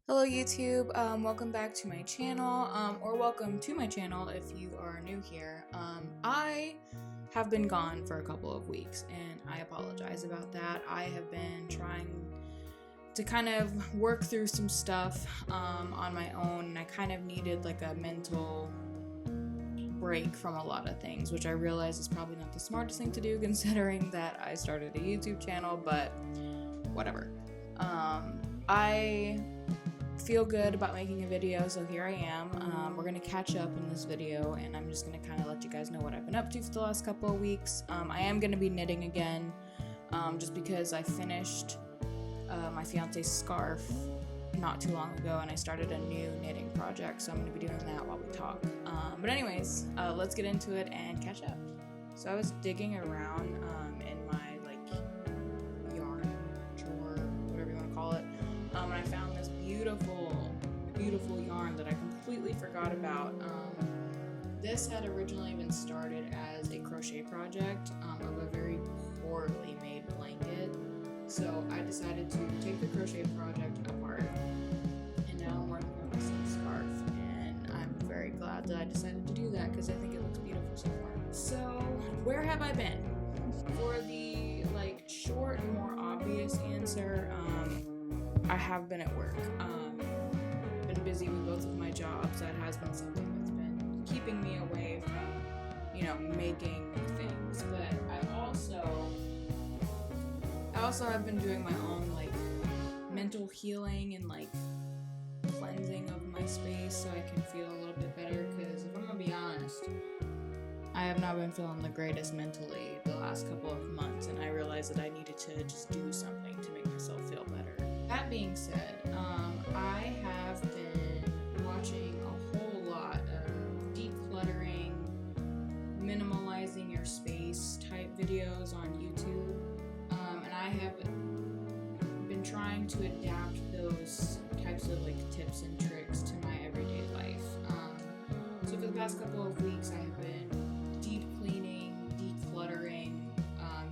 Hello YouTube, welcome back to my channel, or welcome to my channel if you are new here. I have been gone for a couple of weeks and I apologize about that. I have been trying to kind of work through some stuff on my own, and I kind of needed like a mental break from a lot of things, which I realize is probably not the smartest thing to do considering that I started a YouTube channel, but whatever. I feel good about making a video, so here I am. We're gonna catch up in this video, and I'm just gonna kind of let you guys know what I've been up to for the last couple of weeks. I am gonna be knitting again, just because I finished my fiance's scarf not too long ago, and I started a new knitting project, so I'm gonna be doing that while we talk. But anyways, let's get into it and catch up. So I was digging around in my like yarn drawer, whatever you want to call it, and I found this beautiful yarn that I completely forgot about. This had originally been started as a crochet project of a very poorly made blanket, so I decided to take the crochet project apart, and now I'm working on this scarf, and I'm very glad that I decided to do that because I think it looks beautiful so far. So where have I been? For the short, more obvious answer, I have been at work. Been busy with both of my jobs. That has been something that's been keeping me away from, making things. But I also have been doing my own mental healing and cleansing of my space so I can feel a little bit better. Because if I'm gonna be honest, I have not been feeling the greatest mentally the last couple of months, and I realized that I needed to just do something to make myself feel better. That being said, I have been watching a whole lot of decluttering, minimalizing your space type videos on YouTube, and I have been trying to adapt those types of tips and tricks to my everyday life. So for the past couple of weeks, I have been deep cleaning, decluttering,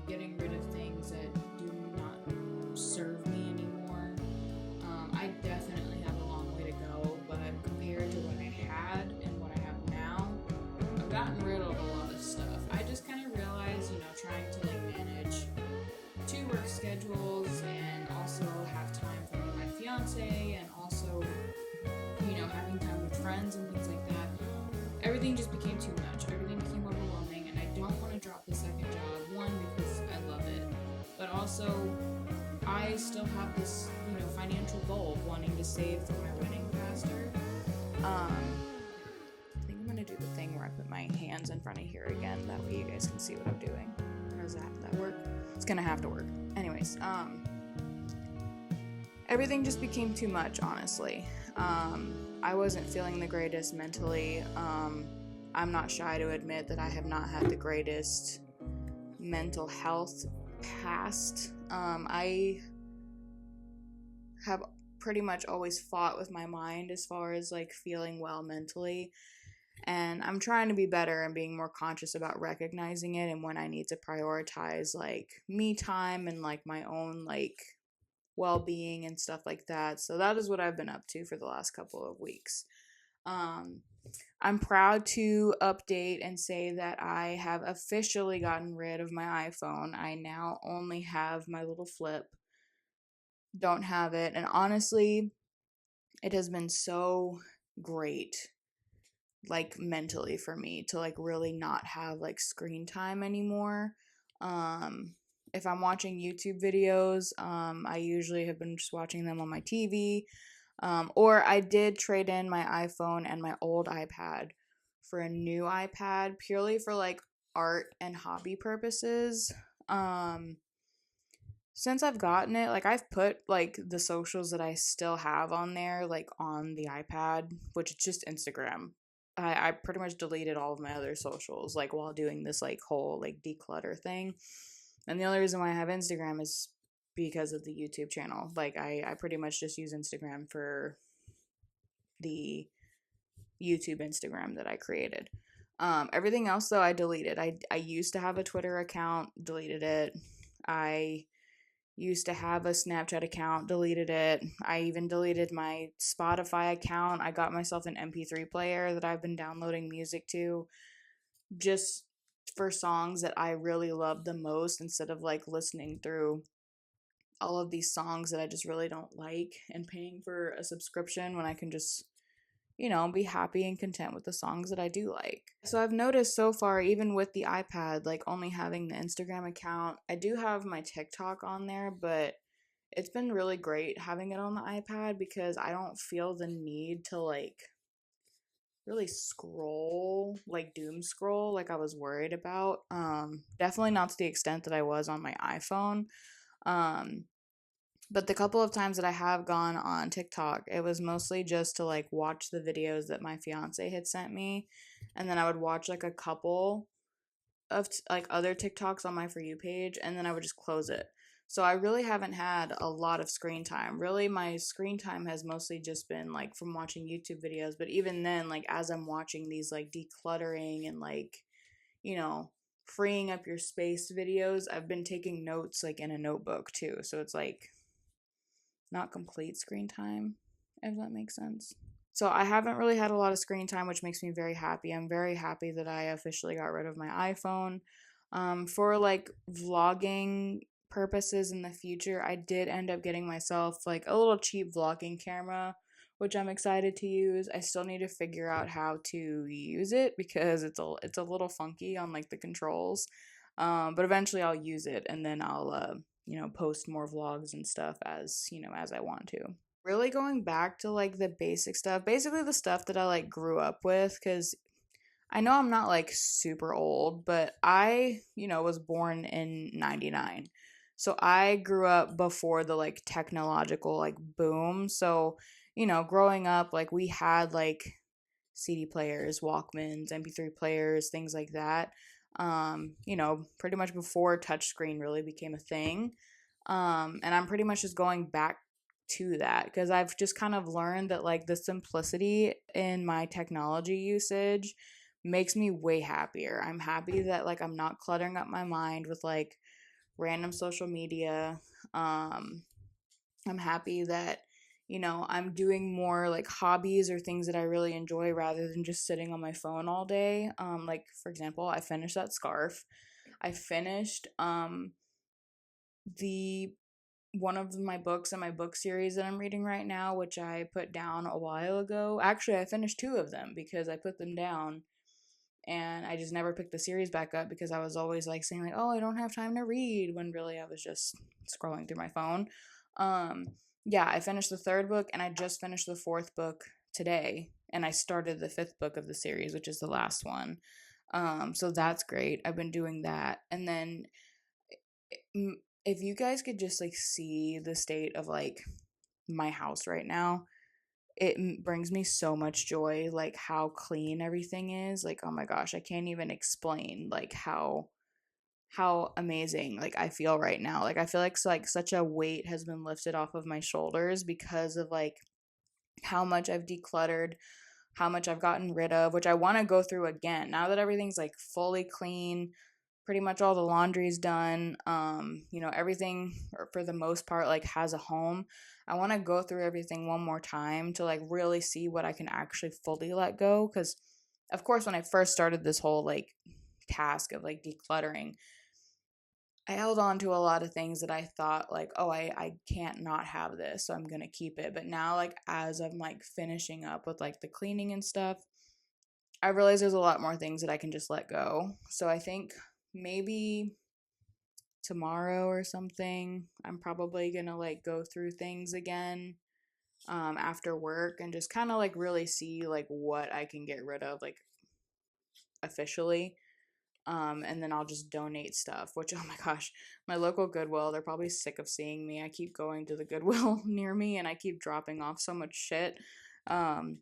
getting rid of things that do not serve me anymore. I definitely have a long way to go, but compared to what I had and what I have now, I've gotten rid of a lot of stuff. I just kind of realized, trying to manage two work schedules and also have time for my fiance and also, having time with friends and things like that. Everything just became too much. Everything became overwhelming, and I don't want to drop the second job. One, because I love it, but also I still have this, financial goal of wanting to save for my wedding faster. I think I'm gonna do the thing where I put my hands in front of here again. That way you guys can see what I'm doing. How's that? Does that work? It's gonna have to work. Anyways, everything just became too much, honestly. I wasn't feeling the greatest mentally. I'm not shy to admit that I have not had the greatest mental health past. I have pretty much always fought with my mind as far as feeling well mentally, and I'm trying to be better and being more conscious about recognizing it and when I need to prioritize me time and my own well-being and stuff like that. So that is what I've been up to for the last couple of weeks. I'm proud to update and say that I have officially gotten rid of my iPhone. I now only have my little flip. Don't have it. And honestly, it has been so great mentally for me to really not have screen time anymore. If I'm watching YouTube videos, I usually have been just watching them on my TV. Or I did trade in my iPhone and my old iPad for a new iPad purely for art and hobby purposes. Since I've gotten it, I've put the socials that I still have on there on the iPad, which is just Instagram. I pretty much deleted all of my other socials while doing this whole declutter thing. And the only reason why I have Instagram is because of the YouTube channel. I pretty much just use Instagram for the YouTube Instagram that I created. Everything else though I deleted. I used to have a Twitter account, deleted it. I used to have a Snapchat account, deleted it. I even deleted my Spotify account. I got myself an MP3 player that I've been downloading music to just for songs that I really love the most instead of like listening through all of these songs that I just really don't like and paying for a subscription when I can just, be happy and content with the songs that I do like. So I've noticed so far, even with the iPad, like only having the Instagram account, I do have my TikTok on there, but it's been really great having it on the iPad because I don't feel the need to like really scroll, like doom scroll like I was worried about. Definitely not to the extent that I was on my iPhone. Um but the couple of times that I have gone on TikTok, it was mostly just to like watch the videos that my fiance had sent me, and then I would watch like a couple of like other TikToks on my For You page, and then I would just close it. So I really haven't had a lot of screen time. Really, my screen time has mostly just been like from watching YouTube videos, but even then, like as I'm watching these like decluttering and like, you know, freeing up your space videos, I've been taking notes like in a notebook too. So it's like not complete screen time, if that makes sense. So I haven't really had a lot of screen time, which makes me very happy. I'm very happy that I officially got rid of my iPhone. For like vlogging purposes in the future, I did end up getting myself like a little cheap vlogging camera, which I'm excited to use. I still need to figure out how to use it because it's a little funky on like the controls. But eventually I'll use it and then I'll post more vlogs and stuff as, as I want to. Really going back to like the basic stuff, basically the stuff that I like grew up with, because I know I'm not like super old, but I, was born in 99. So I grew up before the like technological like boom. So, growing up, like we had like CD players, Walkmans, MP3 players, things like that. Pretty much before touchscreen really became a thing. And I'm pretty much just going back to that because I've just kind of learned that like the simplicity in my technology usage makes me way happier. I'm happy that like I'm not cluttering up my mind with like random social media. I'm happy that I'm doing more like hobbies or things that I really enjoy rather than just sitting on my phone all day. Like for example, I finished that scarf. I finished the one of my books in my book series that I'm reading right now, which I put down a while ago. Actually, I finished two of them because I put them down and I just never picked the series back up because I was always like saying like, "Oh, I don't have time to read," when really I was just scrolling through my phone. Um yeah, I finished the third book and I just finished the fourth book today and I started the fifth book of the series, which is the last one. So that's great. I've been doing that. And then if you guys could just like see the state of like my house right now, it brings me so much joy like how clean everything is. Like oh my gosh, I can't even explain like how amazing like I feel right now. Like I feel like such a weight has been lifted off of my shoulders because of like how much I've decluttered, how much I've gotten rid of, which I want to go through again now that everything's like fully clean. Pretty much all the laundry's done. Everything for the most part like has a home. I want to go through everything one more time to like really see what I can actually fully let go, cuz of course when I first started this whole like task of like decluttering, I held on to a lot of things that I thought like, oh, I can't not have this, so I'm gonna keep it. But now like as I'm like finishing up with like the cleaning and stuff, I realize there's a lot more things that I can just let go. So I think maybe tomorrow or something, I'm probably gonna like go through things again after work and just kind of like really see like what I can get rid of like officially. And then I'll just donate stuff, which, oh my gosh, my local Goodwill, they're probably sick of seeing me. I keep going to the Goodwill near me and I keep dropping off so much shit. Um,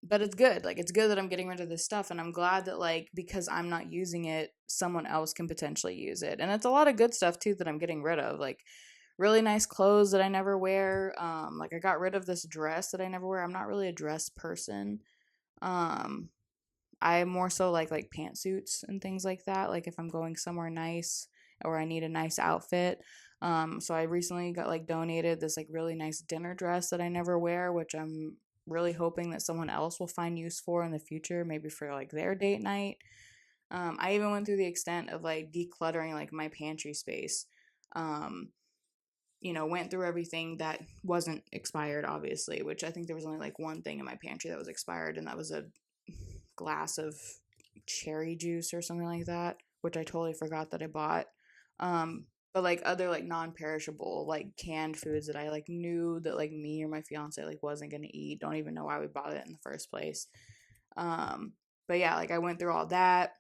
but it's good. Like, it's good that I'm getting rid of this stuff. And I'm glad that, like, because I'm not using it, someone else can potentially use it. And it's a lot of good stuff, too, that I'm getting rid of. Like, really nice clothes that I never wear. Like, I got rid of this dress that I never wear. I'm not really a dress person. Um, I more so like pantsuits and things like that. Like if I'm going somewhere nice or I need a nice outfit. So I recently got like donated this like really nice dinner dress that I never wear, which I'm really hoping that someone else will find use for in the future, maybe for like their date night. I even went through the extent of like decluttering like my pantry space. Um, went through everything that wasn't expired, obviously, which I think there was only like one thing in my pantry that was expired, and that was a glass of cherry juice or something like that, which I totally forgot that I bought. But like other like non-perishable like canned foods that I like knew that like me or my fiance like wasn't gonna eat. Don't even know why we bought it in the first place. Um, but yeah, like I went through all that,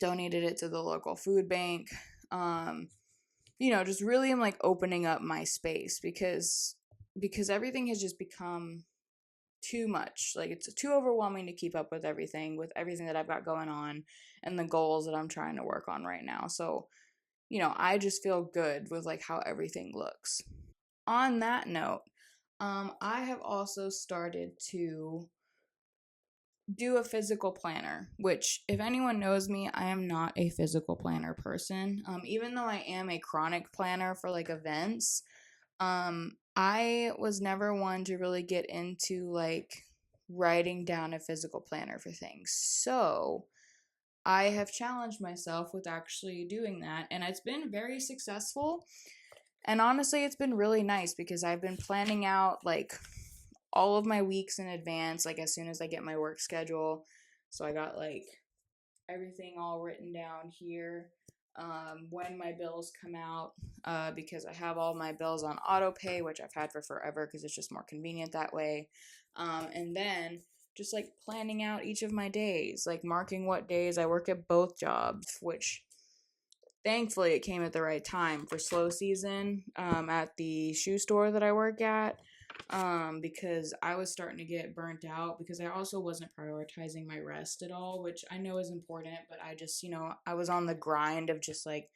donated it to the local food bank. Um, just really am like opening up my space because everything has just become too much. Like it's too overwhelming to keep up with everything that I've got going on and the goals that I'm trying to work on right now. So, I just feel good with like how everything looks. On that note, I have also started to do a physical planner, which if anyone knows me, I am not a physical planner person. Even though I am a chronic planner for like events, I was never one to really get into like writing down a physical planner for things. So I have challenged myself with actually doing that, and it's been very successful. And honestly, it's been really nice because I've been planning out like all of my weeks in advance, like as soon as I get my work schedule. So I got like everything all written down here, when my bills come out, because I have all my bills on auto pay, which I've had for forever because it's just more convenient that way. And then just like planning out each of my days, like marking what days I work at both jobs, which thankfully it came at the right time for slow season, at the shoe store that I work at, because I was starting to get burnt out because I also wasn't prioritizing my rest at all, which I know is important, but I just, I was on the grind of just like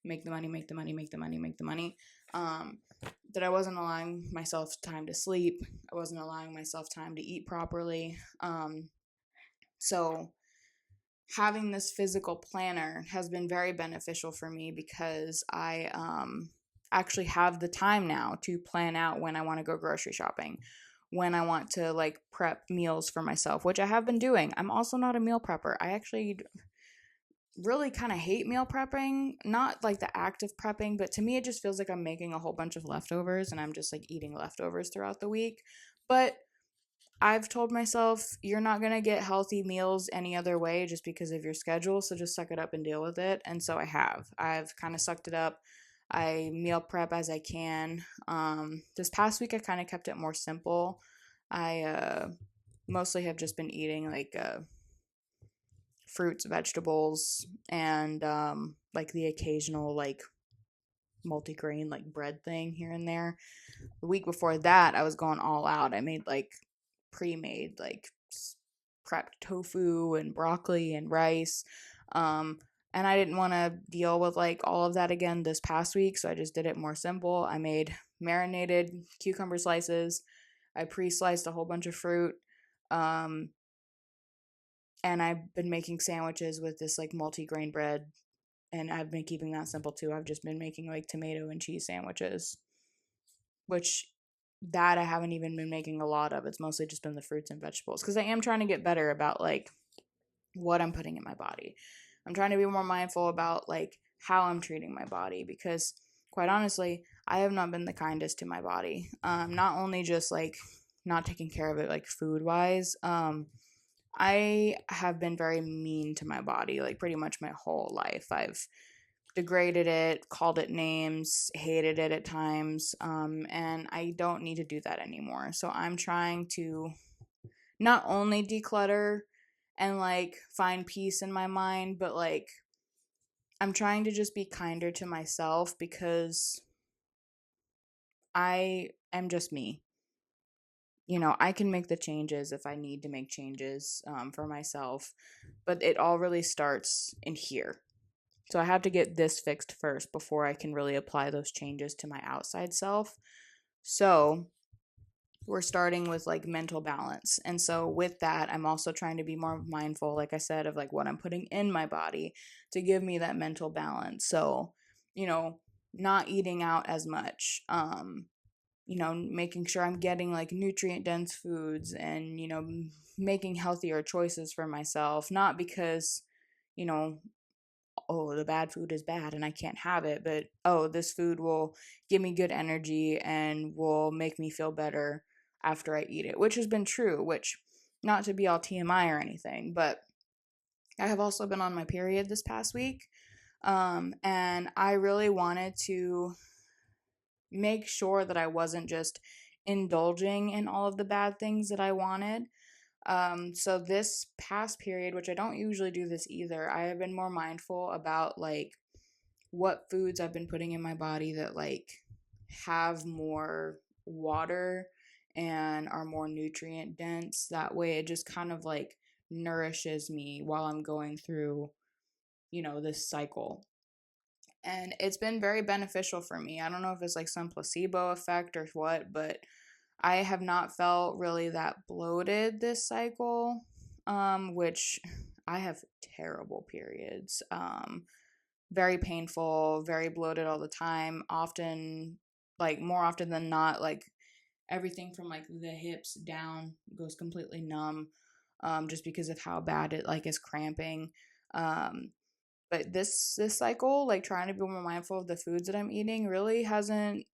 make the money, make the money, make the money, make the money. Um, that I wasn't allowing myself time to sleep. I wasn't allowing myself time to eat properly. So having this physical planner has been very beneficial for me because I actually have the time now to plan out when I want to go grocery shopping, when I want to like prep meals for myself, which I have been doing. I'm also not a meal prepper. I actually really kind of hate meal prepping, not like the act of prepping, but to me it just feels like I'm making a whole bunch of leftovers and I'm just like eating leftovers throughout the week. But I've told myself you're not going to get healthy meals any other way just because of your schedule, so just suck it up and deal with it. And so I have. I've kind of sucked it up. I meal prep as I can. This past week I kind of kept it more simple. I mostly have just been eating like fruits, vegetables, and like the occasional like multigrain like bread thing here and there. The week before that, I was going all out. I made like pre-made like prepped tofu and broccoli and rice. And I didn't want to deal with like all of that again this past week, so I just did it more simple. I made marinated cucumber slices. I pre-sliced a whole bunch of fruit. Um, and I've been making sandwiches with this like multi-grain bread, and I've been keeping that simple too. I've just been making like tomato and cheese sandwiches, which that I haven't even been making a lot of. It's mostly just been the fruits and vegetables because I am trying to get better about like what I'm putting in my body. I'm trying to be more mindful about like how I'm treating my body because quite honestly, I have not been the kindest to my body. Not only just like not taking care of it like food wise, I have been very mean to my body like pretty much my whole life. I've degraded it, called it names, hated it at times, and I don't need to do that anymore. So I'm trying to not only declutter and like find peace in my mind, but like I'm trying to just be kinder to myself because I am just me. I can make the changes if I need to make changes, for myself, but it all really starts in here. So I have to get this fixed first before I can really apply those changes to my outside self. So we're starting with like mental balance. And so with that, I'm also trying to be more mindful, like I said, of like what I'm putting in my body to give me that mental balance. So, you know, not eating out as much, making sure I'm getting like nutrient dense foods and, making healthier choices for myself, not because, you know, oh, the bad food is bad and I can't have it, but oh, this food will give me good energy and will make me feel better after I eat it, which has been true, which not to be all TMI or anything, but I have also been on my period this past week. And I really wanted to make sure that I wasn't just indulging in all of the bad things that I wanted. So this past period, which I don't usually do this either, I have been more mindful about like what foods I've been putting in my body that like have more water and are more nutrient dense. That way it just kind of like nourishes me while I'm going through, this cycle. And it's been very beneficial for me. I don't know if it's like some placebo effect or what, but I have not felt really that bloated this cycle, which I have terrible periods. Very painful, very bloated all the time. Often, like more often than not, like everything from like the hips down goes completely numb, just because of how bad it like is cramping. Um, but this cycle, like trying to be more mindful of the foods that I'm eating, really hasn't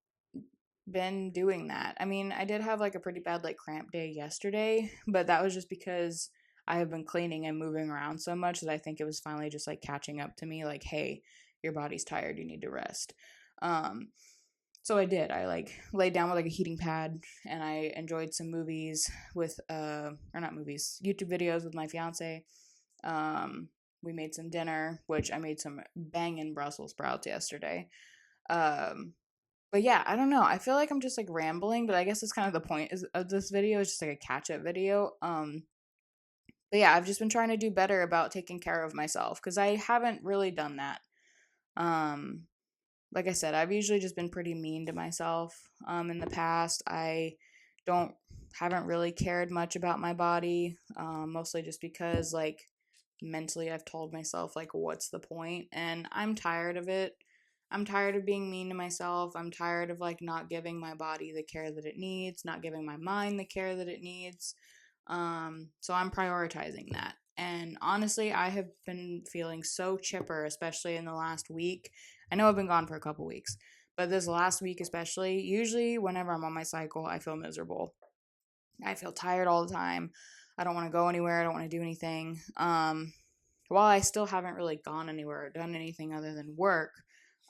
been doing that. I mean, I did have like a pretty bad like cramp day yesterday, but that was just because I have been cleaning and moving around so much that I think it was finally just like catching up to me like, hey, your body's tired, you need to rest. Um so I did. I like laid down with like a heating pad and I enjoyed some movies with or not movies, YouTube videos with my fiance. Um we made some dinner, which I made some bangin' Brussels sprouts yesterday. Um but yeah, I don't know. I feel like I'm just like rambling, but I guess it's kind of the point of this video. It's just like a catch up video. But yeah, I've just been trying to do better about taking care of myself because I haven't really done that. Um, like I said, I've usually just been pretty mean to myself. In the past, I don't haven't really cared much about my body. Mostly just because like mentally I've told myself like what's the point, and I'm tired of it. I'm tired of being mean to myself. I'm tired of like not giving my body the care that it needs, not giving my mind the care that it needs. So I'm prioritizing that. And honestly, I have been feeling so chipper, especially in the last week. I know I've been gone for a couple weeks, but this last week especially, usually whenever I'm on my cycle, I feel miserable. I feel tired all the time. I don't want to go anywhere. I don't want to do anything. While I still haven't really gone anywhere or done anything other than work,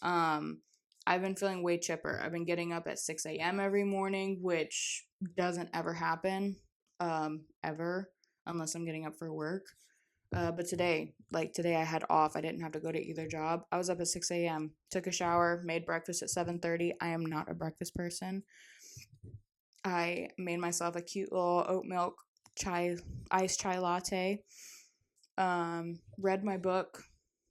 um, I've been feeling way chipper. I've been getting up at 6 a.m. every morning, which doesn't ever happen, ever, unless I'm getting up for work. But today I had off. I didn't have to go to either job. I was up at 6 a.m., took a shower, made breakfast at 7:30. I am not a breakfast person. I made myself a cute little oat milk chai, iced chai latte. Read my book,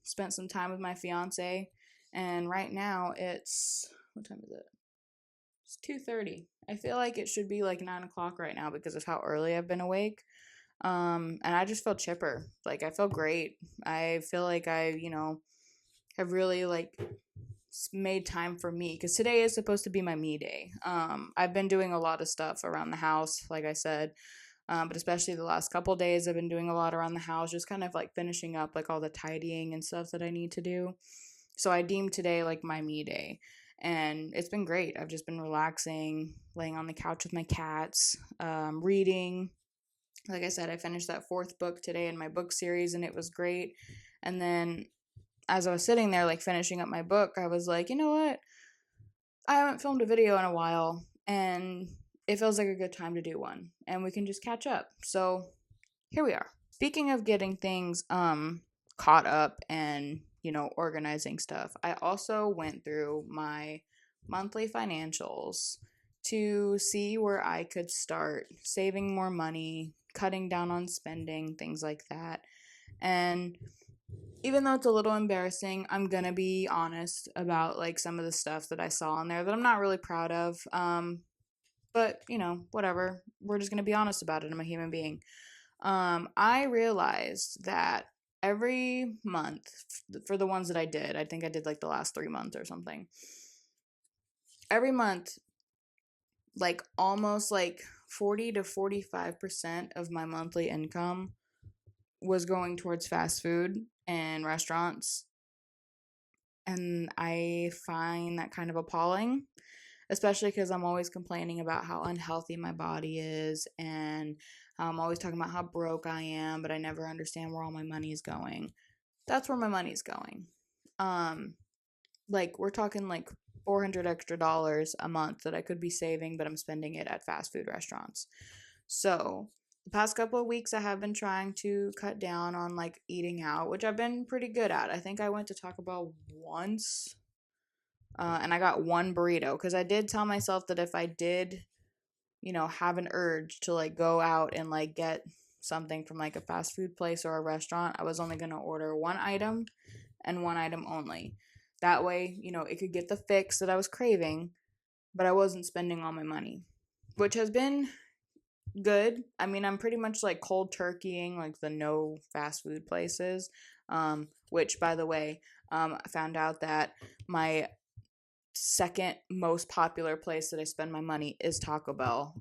spent some time with my fiance, and right now it's what time is it? It's 2:30. I feel like it should be like 9 o'clock right now because of how early I've been awake. And I just feel chipper. Like I feel great. I feel like I, have really like made time for me because today is supposed to be my me day. I've been doing a lot of stuff around the house, like I said. But especially the last couple days, I've been doing a lot around the house, just kind of like finishing up like all the tidying and stuff that I need to do. So I deemed today like my me day. And it's been great. I've just been relaxing, laying on the couch with my cats, reading. Like I said, I finished that fourth book today in my book series and it was great. And then as I was sitting there, like finishing up my book, I was like, you know what? I haven't filmed a video in a while and it feels like a good time to do one and we can just catch up. So here we are. Speaking of getting things caught up and, organizing stuff, I also went through my monthly financials to see where I could start saving more money, cutting down on spending, things like that. And even though it's a little embarrassing, I'm gonna be honest about like some of the stuff that I saw on there that I'm not really proud of. But whatever. We're just gonna be honest about it. I'm a human being. I realized that every month, for the ones that I did, I think I did like the last 3 months or something. every month, like almost like 40 to 45% of my monthly income was going towards fast food and restaurants. And I find that kind of appalling, especially because I'm always complaining about how unhealthy my body is, and I'm always talking about how broke I am, but I never understand where all my money is going. That's where my money's going. Um, like we're talking like $400 extra a month that I could be saving, but I'm spending it at fast food restaurants. So the past couple of weeks, I have been trying to cut down on like eating out, which I've been pretty good at. I think I went to Taco Bell once, and I got one burrito because I did tell myself that if I did, have an urge to like go out and like get something from like a fast food place or a restaurant, I was only going to order one item and one item only. That way, it could get the fix that I was craving, but I wasn't spending all my money, which has been good. I mean, I'm pretty much like cold turkeying like the no fast food places, which by the way, I found out that my second most popular place that I spend my money is Taco Bell.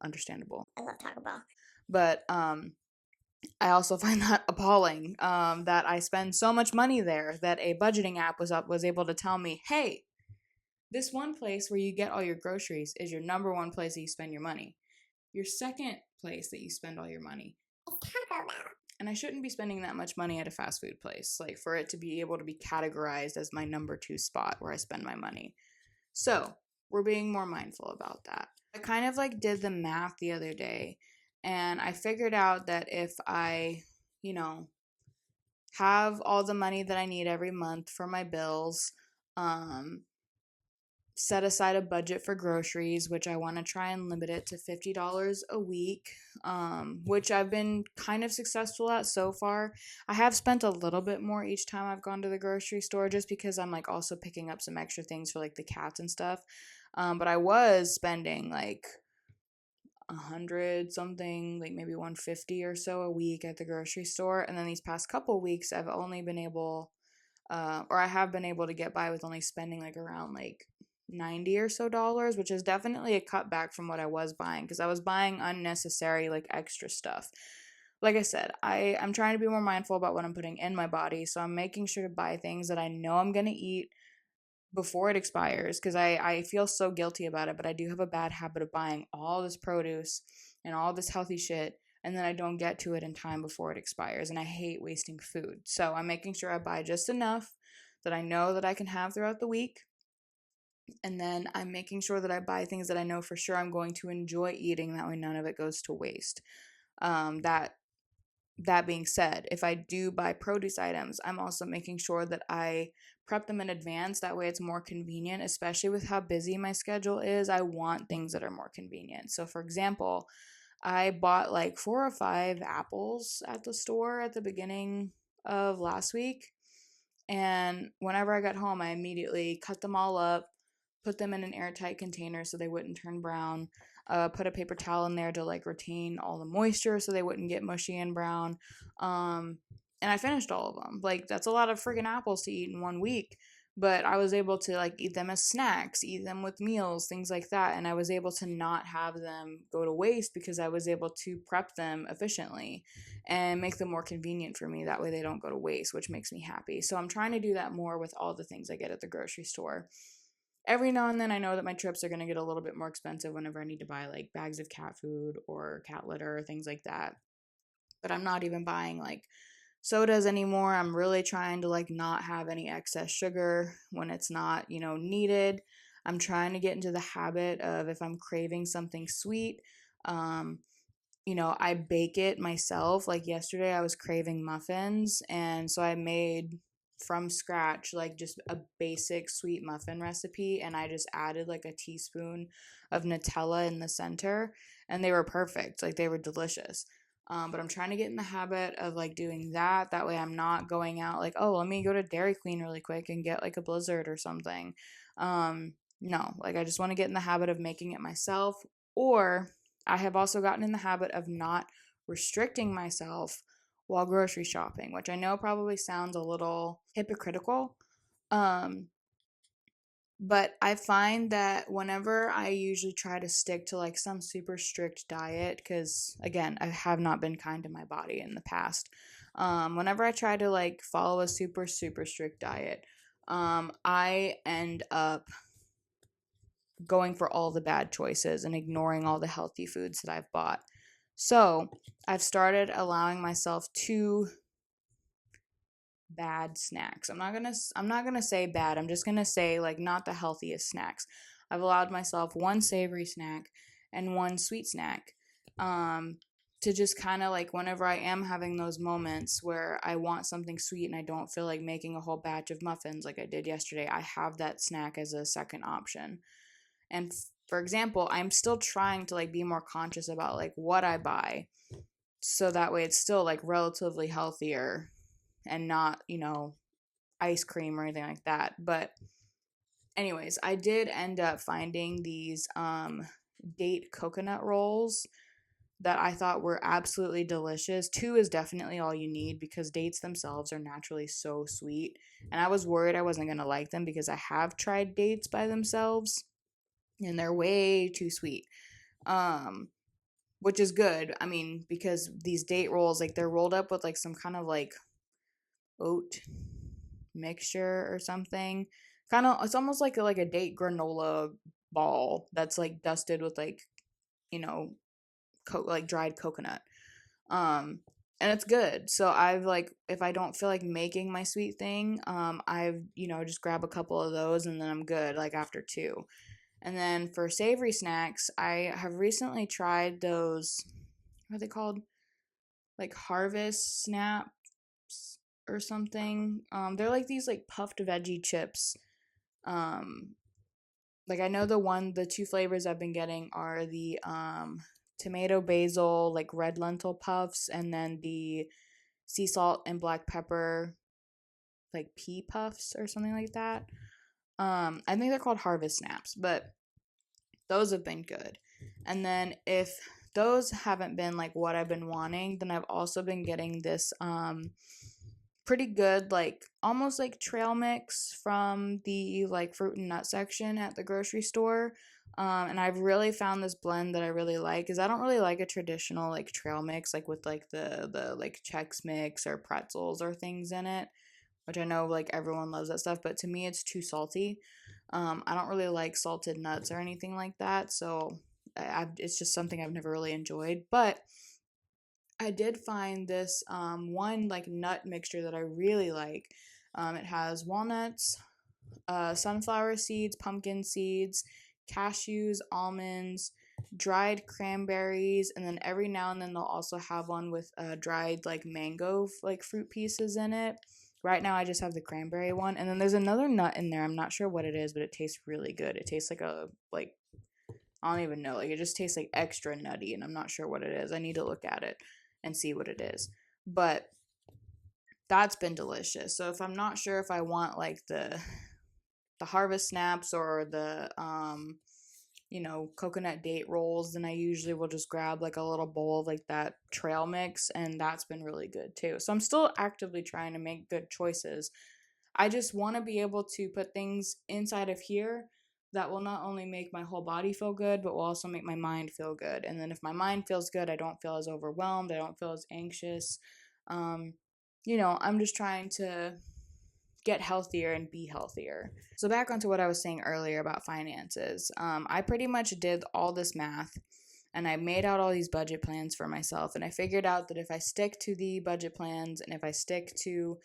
Understandable. I love Taco Bell. But I also find that appalling, that I spend so much money there that a budgeting app was able to tell me, hey, this one place where you get all your groceries is your number one place that you spend your money. Your second place that you spend all your money is Taco Bell. And I shouldn't be spending that much money at a fast food place, like for it to be able to be categorized as my number two spot where I spend my money. So we're being more mindful about that. I kind of like did the math the other day, and I figured out that if I, have all the money that I need every month for my bills, set aside a budget for groceries, which I want to try and limit it to $50 a week, which I've been kind of successful at so far. I have spent a little bit more each time I've gone to the grocery store just because I'm like also picking up some extra things for like the cats and stuff. But I was spending like 100 something, like maybe 150 or so a week at the grocery store. And then these past couple weeks, I've only been able, or I have been able to get by with only spending like around like 90 or so dollars, which is definitely a cutback from what I was buying because I was buying unnecessary like extra stuff. Like I said, I'm trying to be more mindful about what I'm putting in my body, so I'm making sure to buy things that I know I'm going to eat before it expires because I feel so guilty about it, but I do have a bad habit of buying all this produce and all this healthy shit, and then I don't get to it in time before it expires, and I hate wasting food. So I'm making sure I buy just enough that I know that I can have throughout the week, and then I'm making sure that I buy things that I know for sure I'm going to enjoy eating. That way, none of it goes to waste. That being said, if I do buy produce items, I'm also making sure that I prep them in advance. That way, it's more convenient, especially with how busy my schedule is. I want things that are more convenient. So, for example, I bought like 4 or 5 apples at the store at the beginning of last week. And whenever I got home, I immediately cut them all up, put them in an airtight container so they wouldn't turn brown. Put a paper towel in there to like retain all the moisture so they wouldn't get mushy and brown. And I finished all of them. Like that's a lot of freaking apples to eat in one week. But I was able to like eat them as snacks, eat them with meals, things like that. And I was able to not have them go to waste because I was able to prep them efficiently and make them more convenient for me. That way they don't go to waste, which makes me happy. So I'm trying to do that more with all the things I get at the grocery store. Every now and then I know that my trips are going to get a little bit more expensive whenever I need to buy like bags of cat food or cat litter or things like that. But I'm not even buying like sodas anymore. I'm really trying to like not have any excess sugar when it's not, needed. I'm trying to get into the habit of if I'm craving something sweet, um, I bake it myself. Like yesterday, I was craving muffins, and so I made from scratch like just a basic sweet muffin recipe, and I just added like a teaspoon of Nutella in the center, and they were perfect. Like they were delicious. But I'm trying to get in the habit of like doing that. That way, I'm not going out like, oh, let me go to Dairy Queen really quick and get like a Blizzard or something. No, like I just want to get in the habit of making it myself, or I have also gotten in the habit of not restricting myself while grocery shopping, which I know probably sounds a little hypocritical. Um, But I find that whenever I usually try to stick to like some super strict diet, because again, I have not been kind to my body in the past. Whenever I try to like follow a super, super strict diet, I end up going for all the bad choices and ignoring all the healthy foods that I've bought. So I've started allowing myself two bad snacks. I'm not gonna say bad. I'm just gonna say like not the healthiest snacks. I've allowed myself one savory snack and one sweet snack. Um to just kind of like whenever I am having those moments where I want something sweet and I don't feel like making a whole batch of muffins like I did yesterday, I have that snack as a second option. And for example, I'm still trying to like be more conscious about like what I buy so that way it's still like relatively healthier and not, ice cream or anything like that. But anyways, I did end up finding these date coconut rolls that I thought were absolutely delicious. Two is definitely all you need because dates themselves are naturally so sweet. And I was worried I wasn't going to like them because I have tried dates by themselves and they're way too sweet. Um which is good. I mean, because these date rolls like they're rolled up with like some kind of like oat mixture or something. Kind of it's almost like a date granola ball that's like dusted with like, you know, like dried coconut. Um and it's good. So I've like if I don't feel like making my sweet thing, I've, just grab a couple of those and then I'm good like after two. And then for savory snacks, I have recently tried those, what are they called? Like Harvest Snaps or something. They're like these like puffed veggie chips. Um, like I know the two flavors I've been getting are the tomato basil like red lentil puffs, and then the sea salt and black pepper like pea puffs or something like that. I think they're called Harvest Snaps, but those have been good. And then if those haven't been like what I've been wanting, then I've also been getting this pretty good like almost like trail mix from the like fruit and nut section at the grocery store. And I've really found this blend that I really like is I don't really like a traditional like trail mix like with like the like Chex Mix or pretzels or things in it, which I know like everyone loves that stuff, but to me it's too salty. I don't really like salted nuts or anything like that, so it's just something I've never really enjoyed. But I did find this one like nut mixture that I really like. It has walnuts, sunflower seeds, pumpkin seeds, cashews, almonds, dried cranberries, and then every now and then they'll also have one with dried like mango like fruit pieces in it. Right now I just have the cranberry one, and then there's another nut in there. I'm not sure what it is, but it tastes really good. It tastes like a like I don't even know. Like it just tastes like extra nutty, and I'm not sure what it is. I need to look at it and see what it is. But that's been delicious. So if I'm not sure if I want like the harvest snaps or the coconut date rolls, then I usually will just grab like a little bowl of like that trail mix, and that's been really good too. So I'm still actively trying to make good choices. I just want to be able to put things inside of here that will not only make my whole body feel good, but will also make my mind feel good. And then if my mind feels good, I don't feel as overwhelmed, I don't feel as anxious. Um, I'm just trying to get healthier and be healthier. So, back onto what I was saying earlier about finances. I pretty much did all this math and I made out all these budget plans for myself. And I figured out that if I stick to the budget plans and if I stick to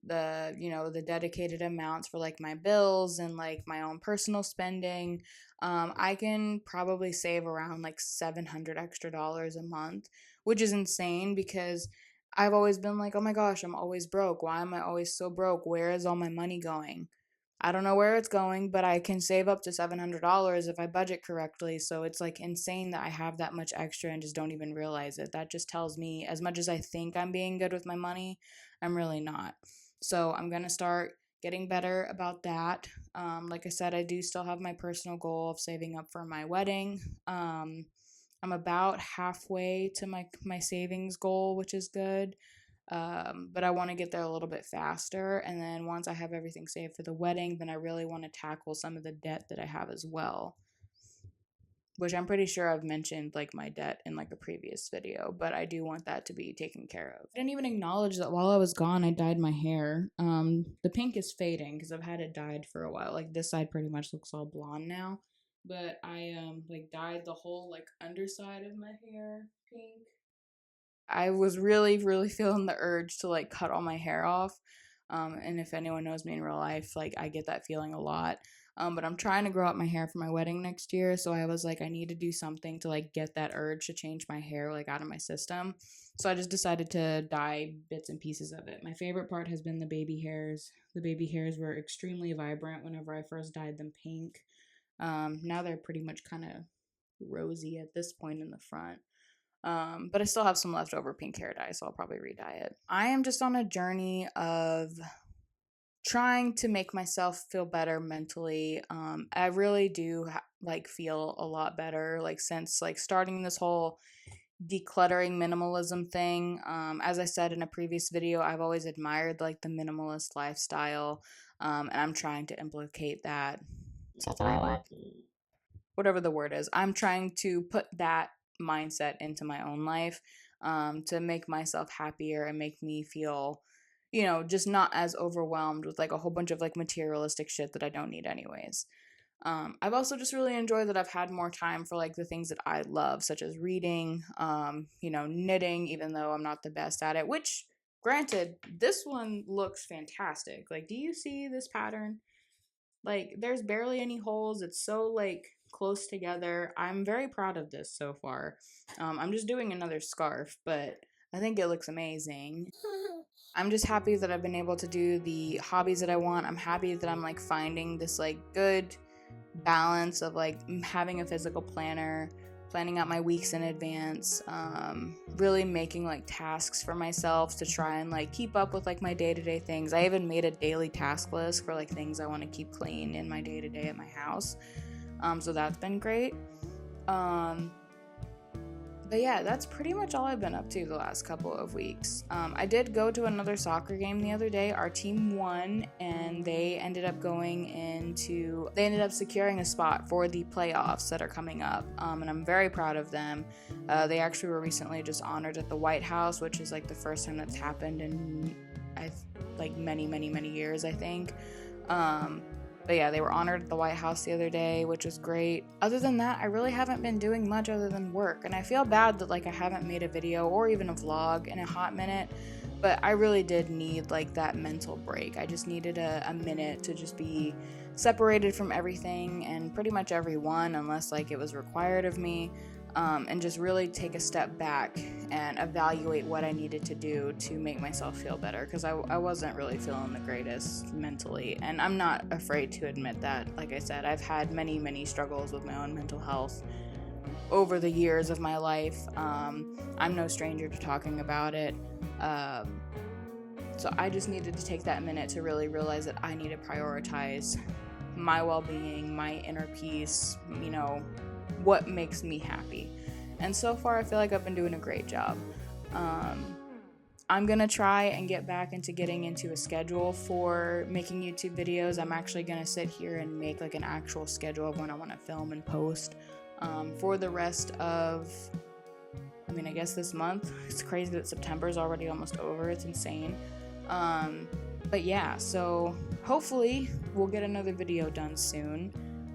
the dedicated amounts for like my bills and like my own personal spending, I can probably save around like 700 extra dollars a month, which is insane because I've always been like, oh my gosh, I'm always broke. Why am I always so broke? Where is all my money going? I don't know where it's going, but I can save up to $700 if I budget correctly. So it's like insane that I have that much extra and just don't even realize it. That just tells me as much as I think I'm being good with my money, I'm really not. So I'm going to start getting better about that. Like I said, I do still have my personal goal of saving up for my wedding. I'm about halfway to my savings goal, which is good. But I want to get there a little bit faster. And then once I have everything saved for the wedding, then I really want to tackle some of the debt that I have as well, which I'm pretty sure I've mentioned like my debt in like a previous video, but I do want that to be taken care of. I didn't even acknowledge that while I was gone, I dyed my hair. The pink is fading because I've had it dyed for a while. Like this side pretty much looks all blonde now, but I like dyed the whole like underside of my hair pink. I was really, really feeling the urge to like cut all my hair off. And if anyone knows me in real life, like I get that feeling a lot. But I'm trying to grow out my hair for my wedding next year. So I was like, I need to do something to like get that urge to change my hair like out of my system. So I just decided to dye bits and pieces of it. My favorite part has been the baby hairs. The baby hairs were extremely vibrant whenever I first dyed them pink. Now they're pretty much kind of rosy at this point in the front. But I still have some leftover pink hair dye, so I'll probably re-dye it. I am just on a journey of trying to make myself feel better mentally. I really do like feel a lot better like since like starting this whole decluttering minimalism thing. As I said in a previous video, I've always admired like the minimalist lifestyle, and I'm trying to implicate that. Whatever the word is, I'm trying to put that mindset into my own life, to make myself happier and make me feel, you know, just not as overwhelmed with like a whole bunch of like materialistic shit that I don't need anyways. I've also just really enjoyed that I've had more time for like the things that I love, such as reading, you know, knitting, even though I'm not the best at it, which granted, this one looks fantastic. Like, do you see this pattern? Like, there's barely any holes. It's so like close together. I'm very proud of this so far. I'm just doing another scarf, but I think it looks amazing. I'm just happy that I've been able to do the hobbies that I want. I'm happy that I'm like finding this like good balance of like having a physical planner, planning out my weeks in advance, really making like tasks for myself to try and like keep up with like my day-to-day things. I even made a daily task list for like things I want to keep clean in my day-to-day at my house. So that's been great. But yeah, that's pretty much all I've been up to the last couple of weeks. I did go to another soccer game the other day. Our team won, and they ended up securing a spot for the playoffs that are coming up. And I'm very proud of them. They actually were recently just honored at the White House, which is like the first time that's happened in like many, many, many years, I think. But yeah, they were honored at the White House the other day, which was great. Other than that, I really haven't been doing much other than work. And I feel bad that like I haven't made a video or even a vlog in a hot minute. But I really did need like that mental break. I just needed a minute to just be separated from everything and pretty much everyone, unless like it was required of me. And just really take a step back and evaluate what I needed to do to make myself feel better, because I wasn't really feeling the greatest mentally, and I'm not afraid to admit that. Like I said, I've had many, many struggles with my own mental health over the years of my life. I'm no stranger to talking about it, so I just needed to take that minute to really realize that I need to prioritize my well-being, my inner peace, you know, what makes me happy. And so far I feel like I've been doing a great job. I'm gonna try and get back into getting into a schedule for making YouTube videos. I'm actually gonna sit here and make like an actual schedule of when I want to film and post for the rest of, I guess this month. It's crazy that September is already almost over. It's insane. But yeah, so hopefully we'll get another video done soon.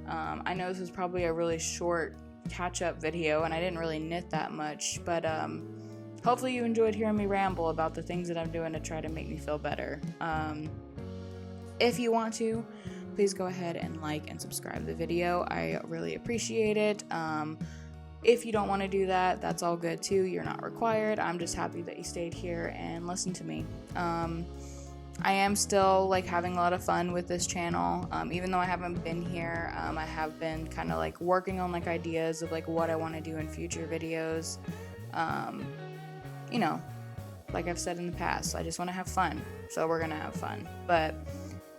I know this was probably a really short catch-up video, and I didn't really knit that much, but hopefully you enjoyed hearing me ramble about the things that I'm doing to try to make me feel better. If you want to, please go ahead and like and subscribe to the video. I really appreciate it. If you don't want to do that, that's all good too. You're not required. I'm just happy that you stayed here and listened to me. I am still like having a lot of fun with this channel, even though I haven't been here. I have been kind of like working on like ideas of like what I want to do in future videos. You know, like I've said in the past, I just want to have fun, so we're gonna have fun. But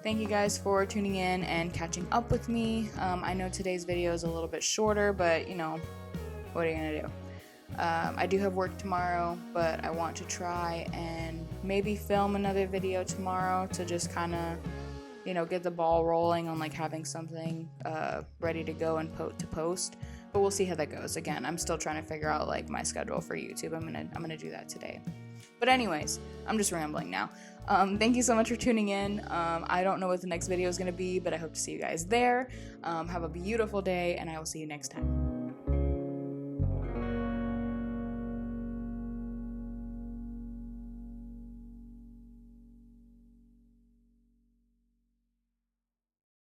thank you guys for tuning in and catching up with me. I know today's video is a little bit shorter, but you know, what are you gonna do? I do have work tomorrow, but I want to try and maybe film another video tomorrow to just kind of, get the ball rolling on like having something ready to go and post. But we'll see how that goes. Again, I'm still trying to figure out like my schedule for YouTube. I'm gonna do that today. But anyways, I'm just rambling now. Thank you so much for tuning in. I don't know what the next video is gonna be, but I hope to see you guys there. Have a beautiful day, and I will see you next time.